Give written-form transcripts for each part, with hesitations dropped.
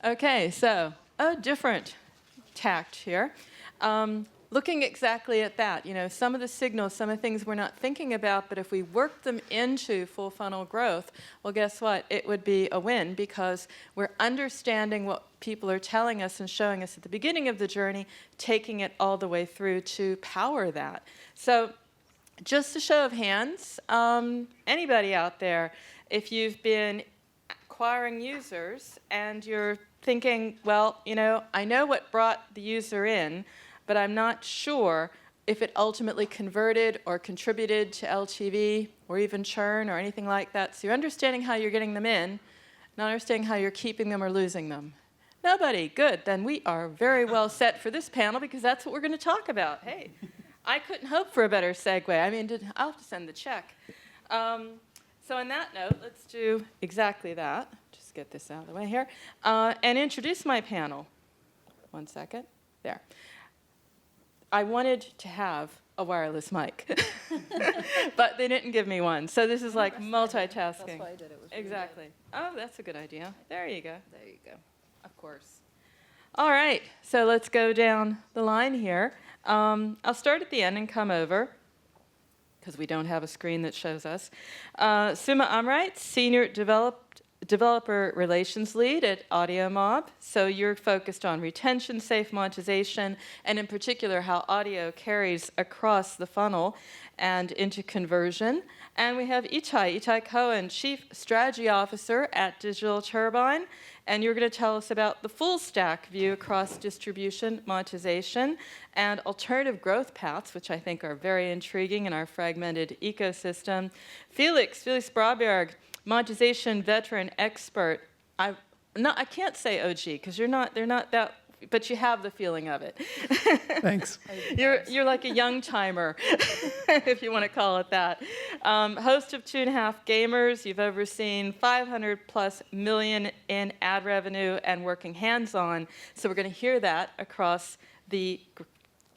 Okay, so a different tact here. Looking exactly at that, some of the signals, some of the things we're not thinking about, but if we work them into full funnel growth, well, guess what? It would be a win because we're understanding what people are telling us and showing us at the beginning of the journey, taking it all the way through to power that. So just a show of hands, anybody out there, if you've been acquiring users and you're thinking, well, I know what brought the user in, but I'm not sure if it ultimately converted or contributed to LTV or even churn or anything like that. So you're understanding how you're getting them in, not understanding how you're keeping them or losing them. Nobody. Good. Then we are very well set for this panel because that's what we're going to talk about. Hey, I couldn't hope for a better segue. I mean, I'll have to send the check. So on that note, let's do exactly that. Just get this out of the way here. And introduce my panel. 1 second. There. I wanted to have a wireless mic, but they didn't give me one. So this is like multitasking. That's why I did it. Exactly. Oh, that's a good idea. There you go. There you go. Of course. All right. So let's go down the line here. I'll start at the end and come over, because we don't have a screen that shows us. Suma Amreiz, Senior Developer Relations Lead at AudioMob. So you're focused on retention, safe monetization, and in particular how audio carries across the funnel and into conversion. And we have Itai Cohen, Chief Strategy Officer at Digital Turbine. And you're going to tell us about the full stack view across distribution, monetization, and alternative growth paths, which I think are very intriguing in our fragmented ecosystem. Felix Braberg, monetization veteran expert. I can't say OG because they're not that, but you have the feeling of it. Thanks. You're like a young timer, if you want to call it that. Host of 2.5 Gamers, you've overseen 500+ million in ad revenue and working hands-on. So we're going to hear that across the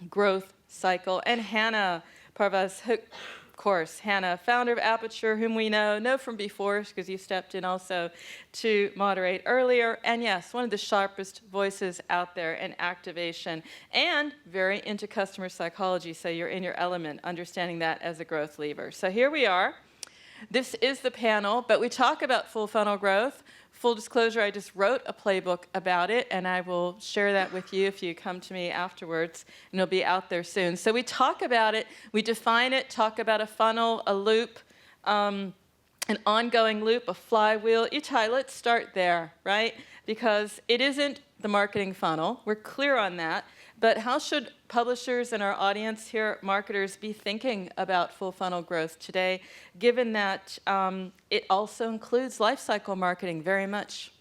growth cycle. And Hannah Parvaz, of course, Hannah, founder of Aperture, whom we know from before, because you stepped in also to moderate earlier. And yes, one of the sharpest voices out there in activation and very into customer psychology. So you're in your element, understanding that as a growth lever. So here we are. This is the panel, but we talk about full funnel growth. Full disclosure, I just wrote a playbook about it, and I will share that with you if you come to me afterwards, and it'll be out there soon. So we talk about it, we define it, talk about a funnel, a loop, an ongoing loop, a flywheel. Itai, let's start there, right? Because it isn't the marketing funnel. We're clear on that. But how should publishers and our audience here, marketers, be thinking about full funnel growth today, given that it also includes lifecycle marketing very much?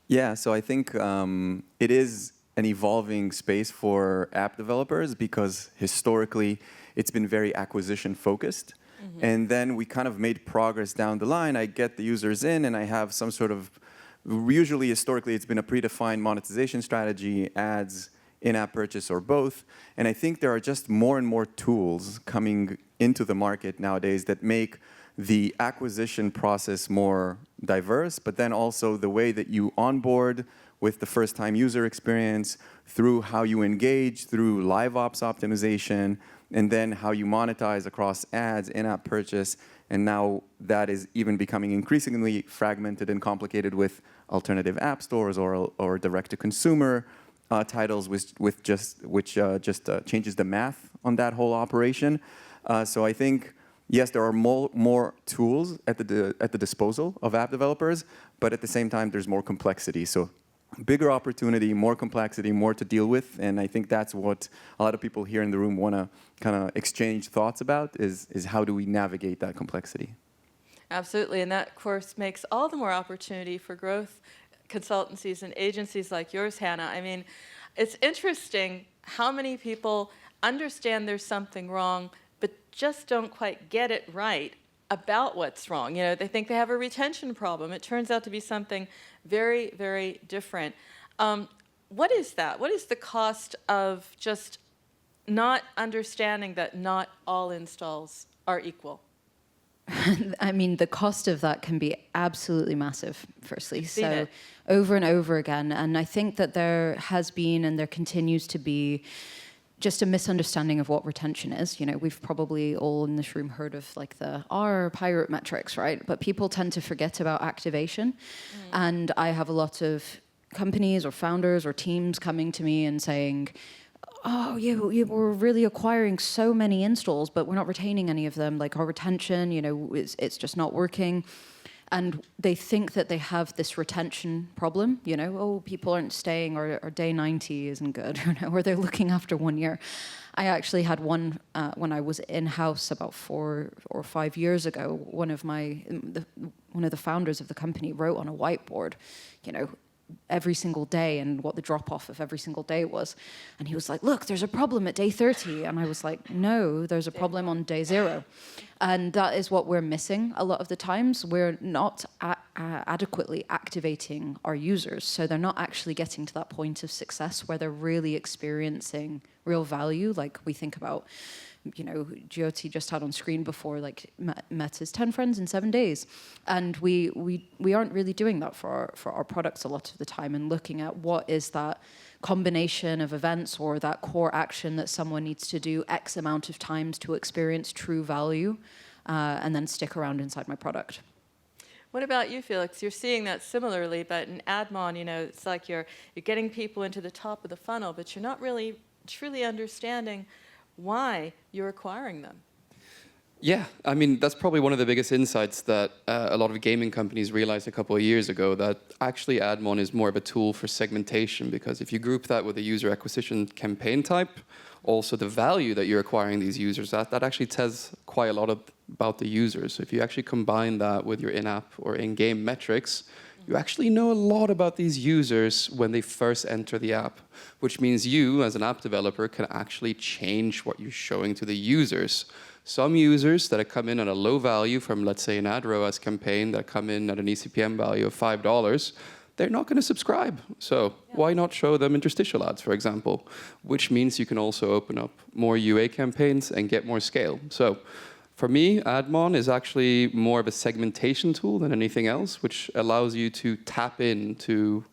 Yeah, so I think it is an evolving space for app developers because historically it's been very acquisition focused. Mm-hmm. And then we kind of made progress down the line. I get the users in and I have some sort of, usually historically it's been a predefined monetization strategy, ads, in-app purchase, or both. And I think there are just more and more tools coming into the market nowadays that make the acquisition process more diverse, but then also the way that you onboard with the first-time user experience, through how you engage, through live ops optimization, and then how you monetize across ads, in-app purchase. And now that is even becoming increasingly fragmented and complicated with alternative app stores or direct-to-consumer titles, which just changes the math on that whole operation. So I think, yes, there are more tools at the disposal of app developers, but at the same time, there's more complexity. So bigger opportunity, more complexity, more to deal with, and I think that's what a lot of people here in the room want to kind of exchange thoughts about, is how do we navigate that complexity? Absolutely, and that, of course, makes all the more opportunity for growth consultancies and agencies like yours, Hannah. I mean, it's interesting how many people understand there's something wrong, but just don't quite get it right about what's wrong. They think they have a retention problem. It turns out to be something very, very different. What is that? What is the cost of just not understanding that not all installs are equal? I mean, the cost of that can be absolutely massive, firstly. I've seen So it. over and over again. And I think that there has been and there continues to be just a misunderstanding of what retention is. You know, we've probably all in this room heard of like the R pirate metrics, right? But people tend to forget about activation. And I have a lot of companies or founders or teams coming to me and saying, oh, we're really acquiring so many installs, but we're not retaining any of them. Like our retention, you know, it's just not working. And they think that they have this retention problem, you know, oh, people aren't staying, or day 90 isn't good, you know, or they're looking after 1 year. I actually had one when I was in-house about 4 or 5 years ago. One of the founders of the company wrote on a whiteboard, you know, every single day and what the drop-off of every single day was. And he was like, look, there's a problem at day 30. And I was like, no, there's a problem on day 0. And that is what we're missing a lot of the times. We're not adequately activating our users. So they're not actually getting to that point of success where they're really experiencing real value. Like we think about, you know, Jyoti just had on screen before, like met his 10 friends in 7 days. And we aren't really doing that for our products a lot of the time, and looking at what is that combination of events or that core action that someone needs to do X amount of times to experience true value and then stick around inside my product. What about you, Felix? You're seeing that similarly, but in AdMon, you know, it's like you're getting people into the top of the funnel, but you're not really truly understanding why you're acquiring them. Yeah, I mean, that's probably one of the biggest insights that a lot of gaming companies realized a couple of years ago, that actually AdMon is more of a tool for segmentation, because if you group that with a user acquisition campaign type, also the value that you're acquiring these users at, that actually tells quite a lot about the users. So if you actually combine that with your in-app or in-game metrics, you actually know a lot about these users when they first enter the app, which means you, as an app developer, can actually change what you're showing to the users. Some users that come in at a low value from, let's say, an ad ROAS campaign that come in at an eCPM value of $5, they're not going to subscribe. So why not show them interstitial ads, for example, which means you can also open up more UA campaigns and get more scale. So for me, AdMon is actually more of a segmentation tool than anything else, which allows you to tap into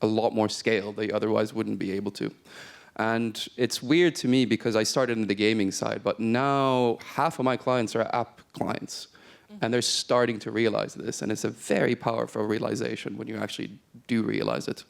a lot more scale that you otherwise wouldn't be able to. And it's weird to me because I started in the gaming side, but now half of my clients are app clients. And they're starting to realize this. And it's a very powerful realization when you actually do realize it.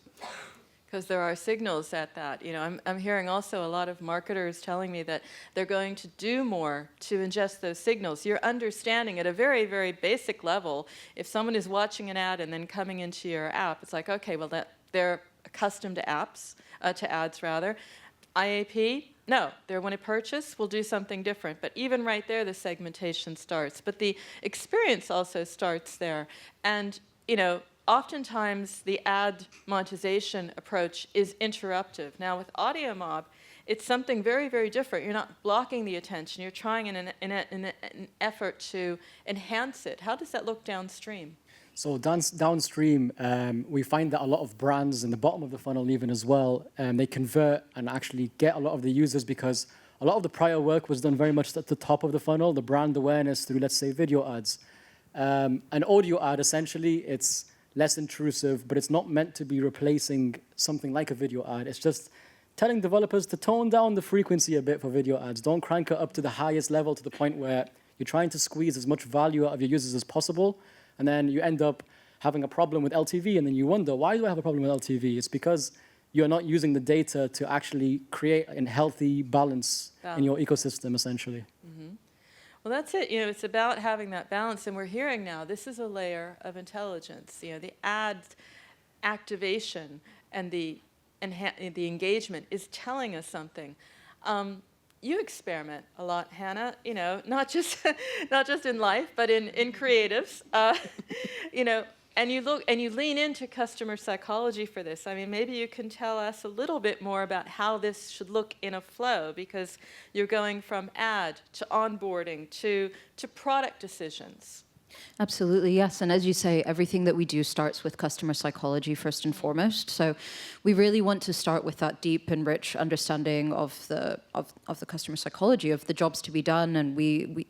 Because there are signals at that. You know, I'm hearing also a lot of marketers telling me that they're going to do more to ingest those signals. You're understanding at a very, very basic level, if someone is watching an ad and then coming into your app, it's like, okay, well, they're accustomed to apps, to ads rather. IAP, no, they want to purchase, we'll do something different. But even right there, the segmentation starts. But the experience also starts there. And, you know, oftentimes the ad monetization approach is interruptive. Now with AudioMob, it's something very, very different. You're not blocking the attention. You're trying in an effort to enhance it. How does that look downstream? So downstream, we find that a lot of brands in the bottom of the funnel even as well, they convert and actually get a lot of the users because a lot of the prior work was done very much at the top of the funnel, the brand awareness through, let's say, video ads. An audio ad, essentially, it's less intrusive, but it's not meant to be replacing something like a video ad. It's just telling developers to tone down the frequency a bit for video ads. Don't crank it up to the highest level to the point where you're trying to squeeze as much value out of your users as possible. And then you end up having a problem with LTV, and then you wonder, why do I have a problem with LTV? It's because you're not using the data to actually create a healthy balance in your ecosystem, essentially. Mm-hmm. Well, that's it. You know, it's about having that balance, and we're hearing now this is a layer of intelligence. You know, the ad activation and the engagement is telling us something. You experiment a lot, Hannah. You know, not just in life, but in creatives. You know, and you lean into customer psychology for this. I mean, maybe you can tell us a little bit more about how this should look in a flow, because you're going from ad to onboarding to product decisions. Absolutely, yes. And as you say, everything that we do starts with customer psychology first and foremost. So we really want to start with that deep and rich understanding of the customer psychology, of the jobs to be done. And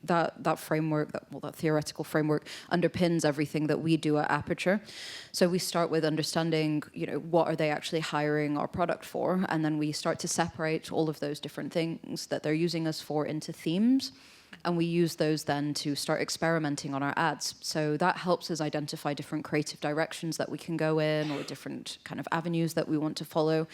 that framework, that theoretical framework underpins everything that we do at Aperture. So we start with understanding, what are they actually hiring our product for? And then we start to separate all of those different things that they're using us for into themes. And we use those then to start experimenting on our ads. So that helps us identify different creative directions that we can go in, or different kind of avenues that we want to follow.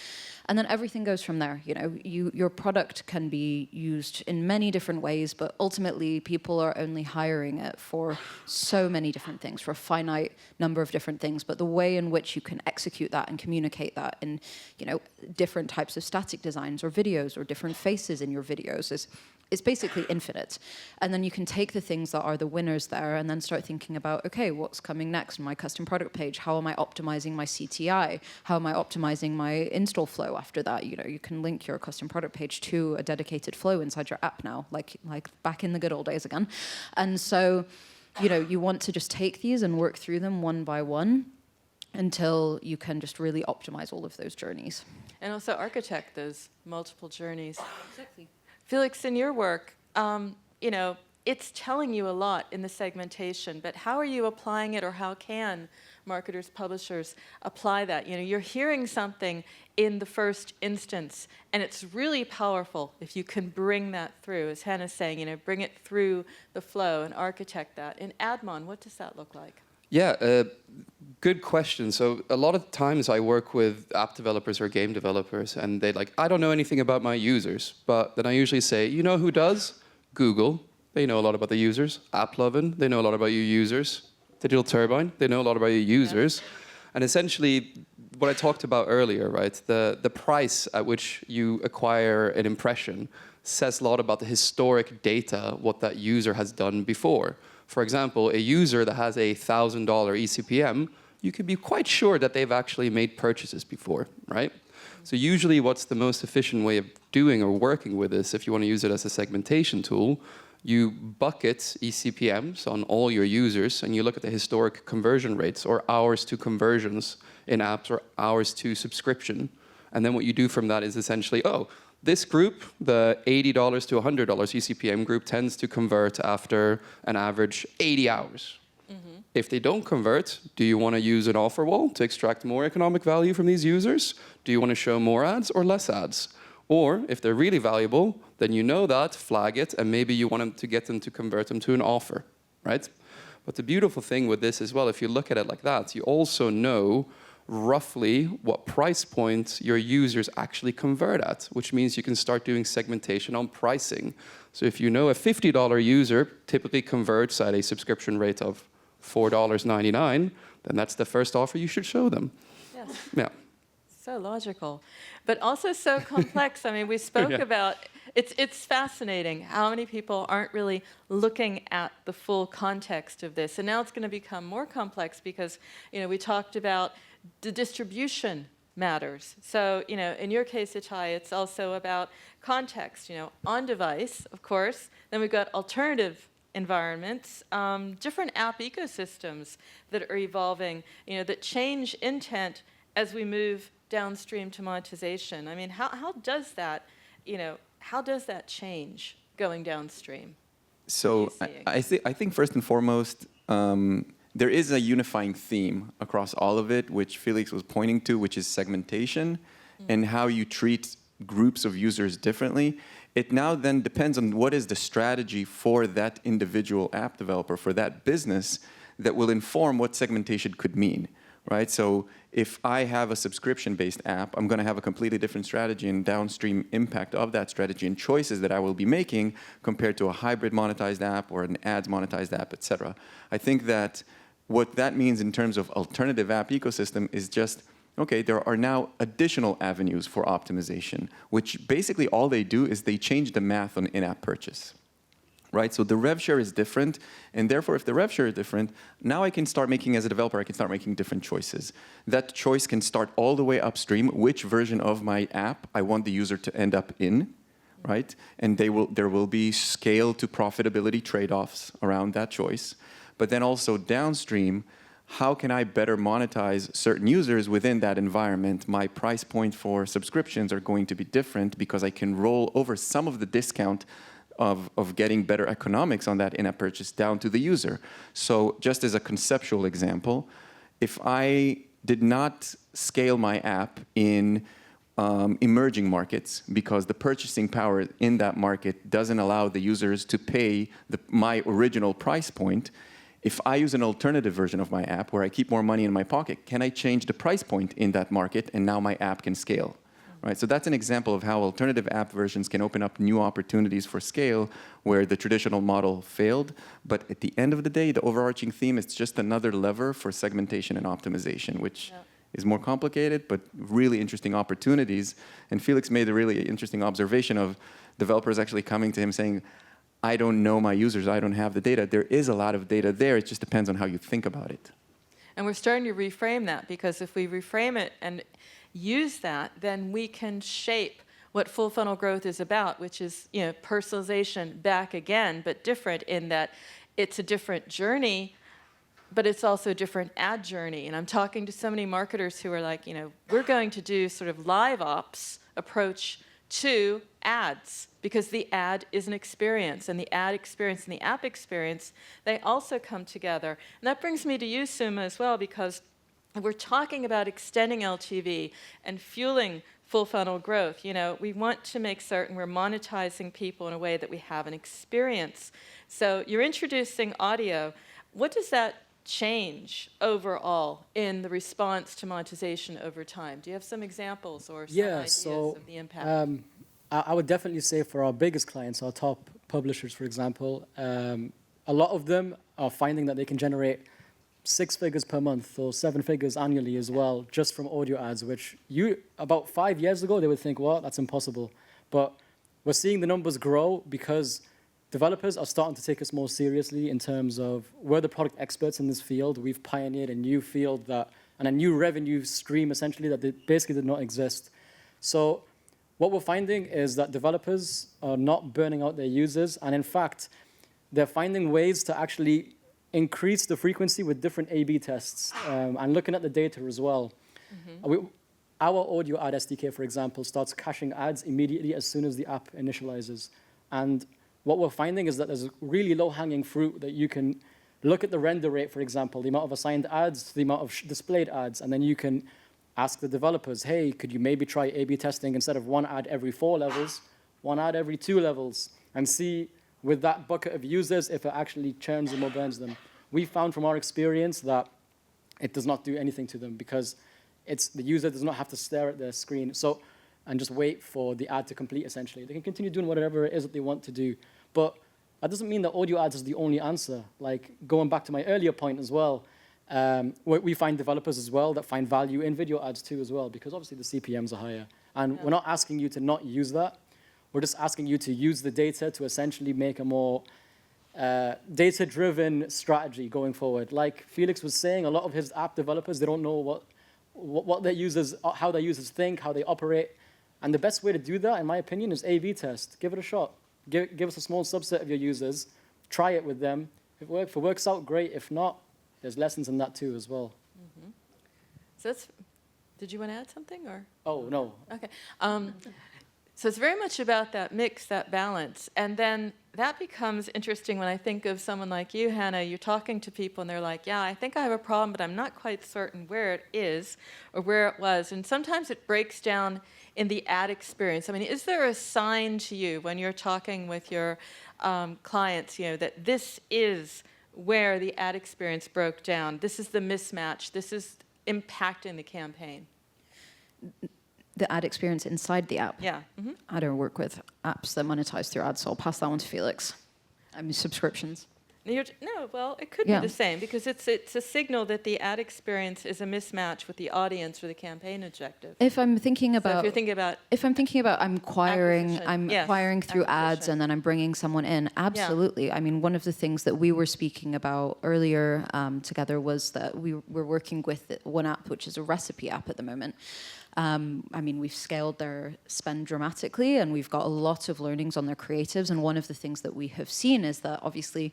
And then everything goes from there. Your product can be used in many different ways, but ultimately people are only hiring it for so many different things, for a finite number of different things. But the way in which you can execute that and communicate that in, different types of static designs or videos or different faces in your videos is basically infinite. And then you can take the things that are the winners there and then start thinking about, okay, what's coming next? My custom product page, how am I optimizing my CTI? How am I optimizing my install flow after that? You can link your custom product page to a dedicated flow inside your app now, like back in the good old days again. And so, you want to just take these and work through them one by one until you can just really optimize all of those journeys. And also architect those multiple journeys. Exactly. Felix, in your work, it's telling you a lot in the segmentation, but how are you applying it, or how can marketers, publishers apply that? You're hearing something in the first instance, and it's really powerful if you can bring that through, as Hannah's saying, bring it through the flow and architect that. In Ad Mon, what does that look like? Yeah, good question. So a lot of times I work with app developers or game developers, and they're like, I don't know anything about my users. But then I usually say, you know who does? Google. They know a lot about the users. AppLovin, they know a lot about your users. Digital Turbine, they know a lot about your users. Yeah. And essentially, what I talked about earlier, right? The price at which you acquire an impression says a lot about the historic data, what that user has done before. For example, a user that has a $1,000 eCPM, you can be quite sure that they've actually made purchases before, right? So usually what's the most efficient way of doing or working with this, if you want to use it as a segmentation tool, you bucket eCPMs on all your users and you look at the historic conversion rates, or hours to conversions in apps, or hours to subscription. And then what you do from that is essentially, this group, the $80 to $100 eCPM group, tends to convert after an average 80 hours. Mm-hmm. If they don't convert, do you want to use an offer wall to extract more economic value from these users? Do you want to show more ads or less ads? Or if they're really valuable, then you know that, flag it, and maybe you want to get them to convert them to an offer, right? But the beautiful thing with this as well, if you look at it like that, you also know roughly what price point your users actually convert at, which means you can start doing segmentation on pricing. So if you know a $50 user typically converts at a subscription rate of $4.99, then that's the first offer you should show them. Yes. Yeah. So logical, but also so complex. I mean, we spoke about, it's fascinating how many people aren't really looking at the full context of this. And now it's going to become more complex because, we talked about the distribution matters. So, in your case, Itai, it's also about context, on device, of course. Then we've got alternative environments, different app ecosystems that are evolving, that change intent as we move downstream to monetization. I mean, how does that, how does that change going downstream? So I think first and foremost, there is a unifying theme across all of it, which Felix was pointing to, which is segmentation and how you treat groups of users differently. It now then depends on what is the strategy for that individual app developer, for that business, that will inform what segmentation could mean, right? So if I have a subscription-based app, I'm going to have a completely different strategy and downstream impact of that strategy and choices that I will be making compared to a hybrid monetized app or an ads monetized app, etc. I think that what that means in terms of alternative app ecosystem is just, okay, there are now additional avenues for optimization, which basically all they do is they change the math on in-app purchase. Right, so the rev share is different, and therefore if the rev share is different, now I can start making, as a developer, I can start making different choices. That choice can start all the way upstream, which version of my app I want the user to end up in, right? And there will be scale to profitability trade-offs around that choice. but then also downstream, how can I better monetize certain users within that environment? My price point for subscriptions are going to be different because I can roll over some of the discount of getting better economics on that in-app purchase down to the user. So just as a conceptual example, if I did not scale my app in emerging markets because the purchasing power in that market doesn't allow the users to pay my original price point, if I use an alternative version of my app where I keep more money in my pocket, can I change the price point in that market and now my app can scale? Right? So that's an example of how alternative app versions can open up new opportunities for scale where the traditional model failed. But at the end of the day, the overarching theme is just another lever for segmentation and optimization, which is more complicated, but really interesting opportunities. And Felix made a really interesting observation of developers actually coming to him saying, I don't know my users, I don't have the data. There is a lot of data there, it just depends on how you think about it. And we're starting to reframe that, because if we reframe it and use that, then we can shape what full funnel growth is about, which is, you know, personalization back again, but different in that it's a different journey, but it's also a different ad journey. And I'm talking to so many marketers who are like, you know, we're going to do sort of live ops approach to ads, because the ad is an experience, and the ad experience and the app experience, they also come together. And that brings me to you, Suma, as well, because we're talking about extending LTV and fueling full funnel growth. You know, we want to make certain we're monetizing people in a way that we have an experience. So you're introducing audio. What does that change overall in the response to monetization over time? Do you have some examples or some ideas of the impact? I would definitely say for our biggest clients, our top publishers, for example, a lot of them are finding that they can generate 6 figures per month or 7 figures annually as well, just from audio ads, which about 5 years ago, they would think, well, that's impossible. But we're seeing the numbers grow because developers are starting to take us more seriously in terms of we're the product experts in this field. We've pioneered a new field and a new revenue stream, essentially, that basically did not exist. So what we're finding is that developers are not burning out their users. And in fact, they're finding ways to actually increase the frequency with different A/B tests and looking at the data as well. Our audio ad SDK, for example, starts caching ads immediately as soon as the app initializes. And what we're finding is that there's really low-hanging fruit that you can look at the render rate, for example, the amount of assigned ads, the amount of displayed ads, and then you can ask the developers, hey, could you maybe try A/B testing instead of 1 ad every 4 levels, 1 ad every 2 levels, and see with that bucket of users if it actually churns them or burns them. We found from our experience that it does not do anything to them because the user does not have to stare at their screen and just wait for the ad to complete, essentially. They can continue doing whatever it is that they want to do. But that doesn't mean that audio ads is the only answer. Like, going back to my earlier point as well, we find developers as well that find value in video ads too as well, because obviously the CPMs are higher. And we're not asking you to not use that. We're just asking you to use the data to essentially make a more data-driven strategy going forward. Like Felix was saying, a lot of his app developers, they don't know what their users, how their users think, how they operate. And the best way to do that, in my opinion, is A/B test. Give it a shot. Give us a small subset of your users. Try it with them. If it works out, great. If not, there's lessons in that too as well. So did you want to add something? Or? Oh, no. Okay. So it's very much about that mix, that balance. And then that becomes interesting when I think of someone like you, Hannah. You're talking to people and they're like, yeah, I think I have a problem, but I'm not quite certain where it is or where it was. And sometimes it breaks down in the ad experience. I mean, is there a sign to you when you're talking with your clients, you know, that this is where the ad experience broke down? This is the mismatch. This is impacting the campaign. The ad experience inside the app. Yeah. I don't work with apps that monetize through ads, so I'll pass that one to Felix. I mean, subscriptions. No, well, it could be the same, because it's a signal that the ad experience is a mismatch with the audience or the campaign objective. If I'm thinking about, I'm acquiring through ads and then I'm bringing someone in, absolutely. Yeah. I mean, one of the things that we were speaking about earlier together was that we're working with one app, which is a recipe app at the moment. I mean, we've scaled their spend dramatically and we've got a lot of learnings on their creatives. And one of the things that we have seen is that obviously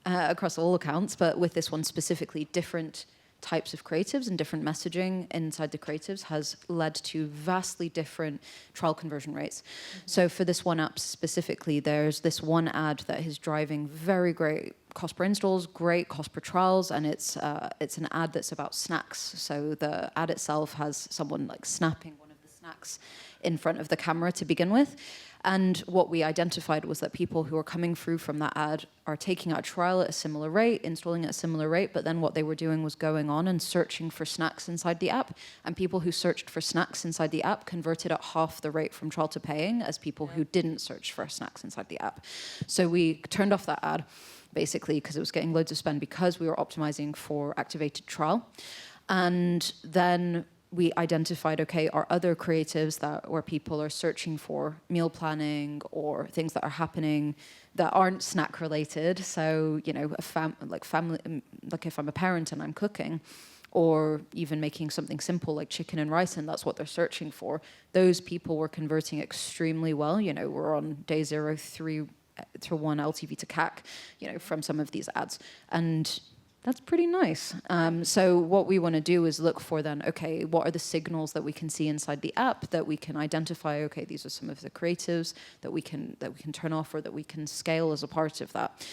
across all accounts, but with this one specifically, different types of creatives and different messaging inside the creatives has led to vastly different trial conversion rates. So for this one app specifically, there's this one ad that is driving very great cost per installs, great cost per trials, and it's an ad that's about snacks. So the ad itself has someone like snapping one of the snacks in front of the camera to begin with. And what we identified was that people who are coming through from that ad are taking out a trial at a similar rate, installing at a similar rate, but then what they were doing was going on and searching for snacks inside the app. And people who searched for snacks inside the app converted at half the rate from trial to paying as people who didn't search for snacks inside the app. So we turned off that ad, basically, because it was getting loads of spend because we were optimizing for activated trial. And then we identified, okay, are other creatives where people are searching for meal planning or things that are happening that aren't snack related. So, you know, family, like if I'm a parent and I'm cooking, or even making something simple like chicken and rice, and that's what they're searching for. Those people were converting extremely well. You know, we're on day 0, 3 to 1 LTV to CAC, you know, from some of these ads. And that's pretty nice. So what we want to do is look for then, okay, what are the signals that we can see inside the app that we can identify, okay, these are some of the creatives that we can turn off or that we can scale as a part of that.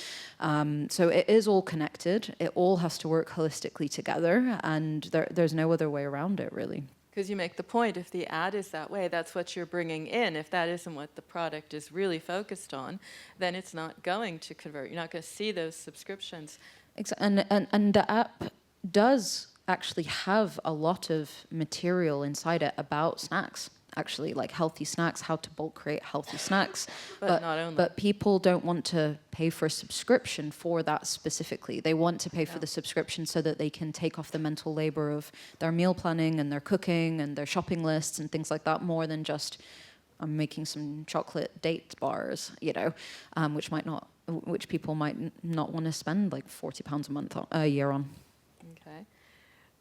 So it is all connected. It all has to work holistically together, and there's no other way around it, really. Because you make the point, if the ad is that way, that's what you're bringing in. If that isn't what the product is really focused on, then it's not going to convert. You're not going to see those subscriptions. And the app does actually have a lot of material inside it about snacks, actually, like healthy snacks, how to bulk create healthy snacks. But not only. But people don't want to pay for a subscription for that specifically. They want to pay for the subscription so that they can take off the mental labor of their meal planning and their cooking and their shopping lists and things like that, more than just, I'm making some chocolate date bars, you know, which people might not want to spend like £40 a year on. Okay.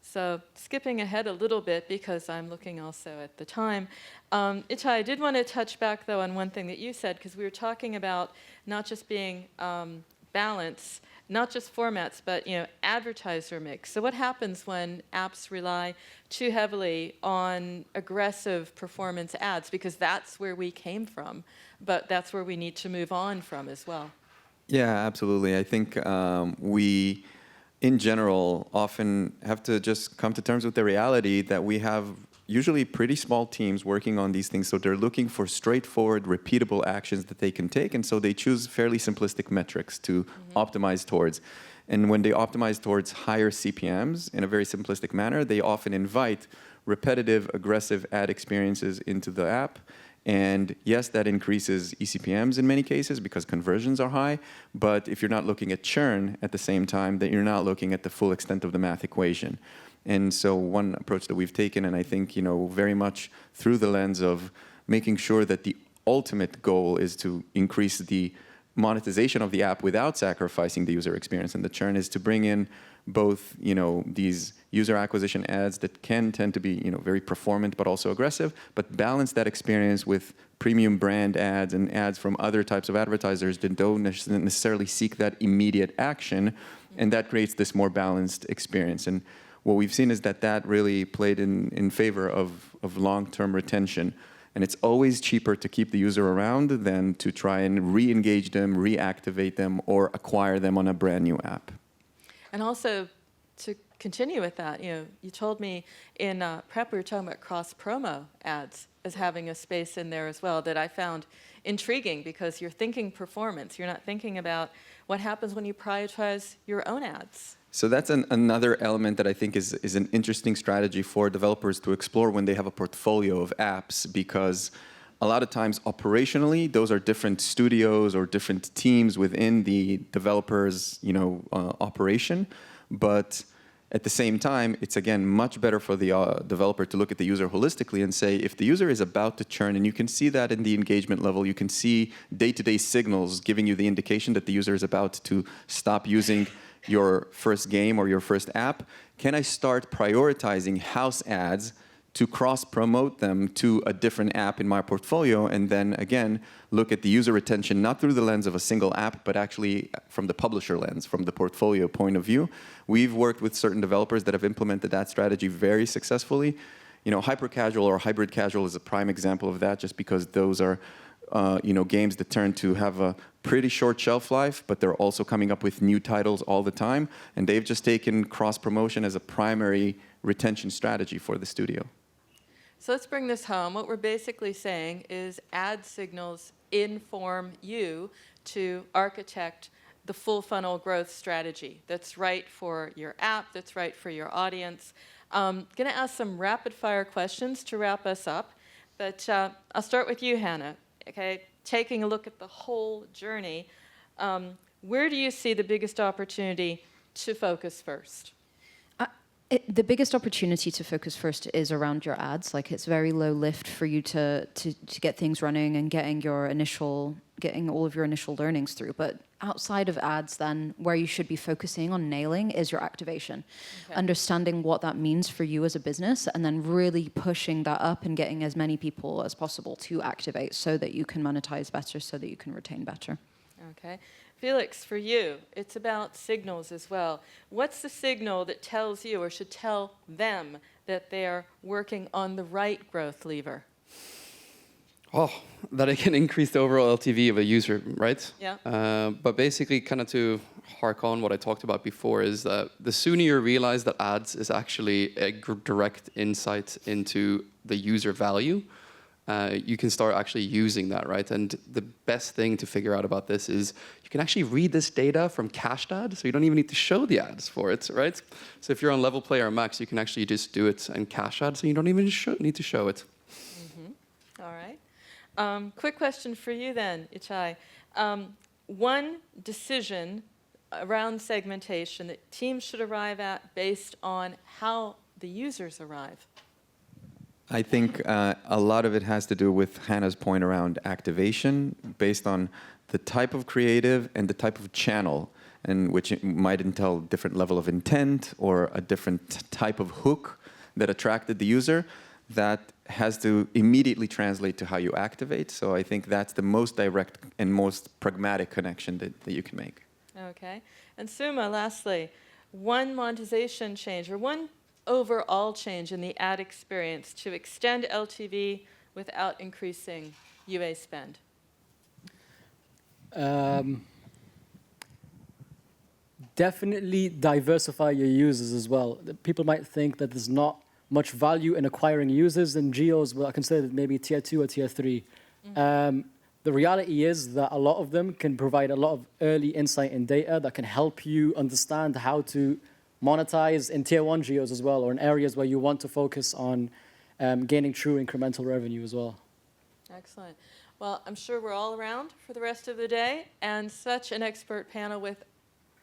So skipping ahead a little bit because I'm looking also at the time. Itai, I did want to touch back though on one thing that you said, because we were talking about not just being balance, not just formats, but advertiser mix. So what happens when apps rely too heavily on aggressive performance ads? Because that's where we came from, but that's where we need to move on from as well. Yeah, absolutely. I think we, in general, often have to just come to terms with the reality that we have usually pretty small teams working on these things. So they're looking for straightforward, repeatable actions that they can take. And so they choose fairly simplistic metrics to optimize towards. And when they optimize towards higher CPMs in a very simplistic manner, they often invite repetitive, aggressive ad experiences into the app. And yes, that increases eCPMs in many cases because conversions are high. But if you're not looking at churn at the same time, then you're not looking at the full extent of the math equation. And so one approach that we've taken, and I think very much through the lens of making sure that the ultimate goal is to increase the monetization of the app without sacrificing the user experience and the churn, is to bring in both these user acquisition ads that can tend to be very performant but also aggressive, but balance that experience with premium brand ads and ads from other types of advertisers that don't necessarily seek that immediate action, and that creates this more balanced experience. And what we've seen is that really played in favor of long-term retention. And it's always cheaper to keep the user around than to try and re-engage them, reactivate them, or acquire them on a brand new app. And also, to continue with that, you told me in prep we were talking about cross-promo ads as having a space in there as well that I found intriguing, because you're thinking performance. You're not thinking about what happens when you prioritize your own ads. So that's another element that I think is an interesting strategy for developers to explore when they have a portfolio of apps, because a lot of times operationally those are different studios or different teams within the developer's operation, but at the same time it's again much better for the developer to look at the user holistically and say, if the user is about to churn, and you can see that in the engagement level, you can see day-to-day signals giving you the indication that the user is about to stop using your first game or your first app, can I start prioritizing house ads to cross-promote them to a different app in my portfolio, and then again, look at the user retention, not through the lens of a single app, but actually from the publisher lens, from the portfolio point of view. We've worked with certain developers that have implemented that strategy very successfully. You know, hyper-casual or hybrid casual is a prime example of that, just because those are games that turn to have a pretty short shelf life, but they're also coming up with new titles all the time, and they've just taken cross-promotion as a primary retention strategy for the studio. So let's bring this home. What we're basically saying is ad signals inform you to architect the full funnel growth strategy that's right for your app, that's right for your audience. Going to ask some rapid fire questions to wrap us up, but I'll start with you, Hannah. Okay, taking a look at the whole journey, where do you see the biggest opportunity to focus first? The biggest opportunity to focus first is around your ads. Like, it's very low lift for you to get things running and getting all of your initial learnings through. But outside of ads, then, where you should be focusing on nailing is your activation. Okay. Understanding what that means for you as a business, and then really pushing that up and getting as many people as possible to activate so that you can monetize better, so that you can retain better. Okay. Felix, for you, it's about signals as well. What's the signal that tells you or should tell them that they're working on the right growth lever? Oh, that it can increase the overall LTV of a user, right? Yeah. But basically, kind of to hark on what I talked about before, is that the sooner you realize that ads is actually a direct insight into the user value, you can start actually using that, right? And the best thing to figure out about this is you can actually read this data from cached ad, so you don't even need to show the ads for it, right? So if you're on Level Play or Max, you can actually just do it and cache ad, so you don't even need to show it. Mm-hmm. All right. Quick question for you then, Itai. One decision around segmentation that teams should arrive at based on how the users arrive. I think a lot of it has to do with Hannah's point around activation, based on the type of creative and the type of channel, and which it might entail a different level of intent or a different type of hook that attracted the user. That has to immediately translate to how you activate. So I think that's the most direct and most pragmatic connection that you can make. Okay. And Suma, lastly, one monetization change or one overall change in the ad experience to extend LTV without increasing UA spend? Definitely diversify your users as well. People might think that there's not much value in acquiring users in geos, well, I consider it maybe tier 2 or tier 3. Mm-hmm. The reality is that a lot of them can provide a lot of early insight and data that can help you understand how to monetize in tier 1 geos as well, or in areas where you want to focus on gaining true incremental revenue as well. Excellent. Well, I'm sure we're all around for the rest of the day, and such an expert panel with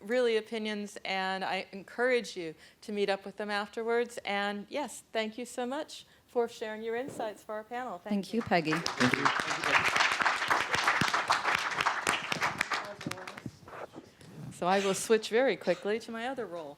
really opinions, and I encourage you to meet up with them afterwards. And yes, thank you so much for sharing your insights for our panel. Thank you, Peggy. Thank you. So I will switch very quickly to my other role.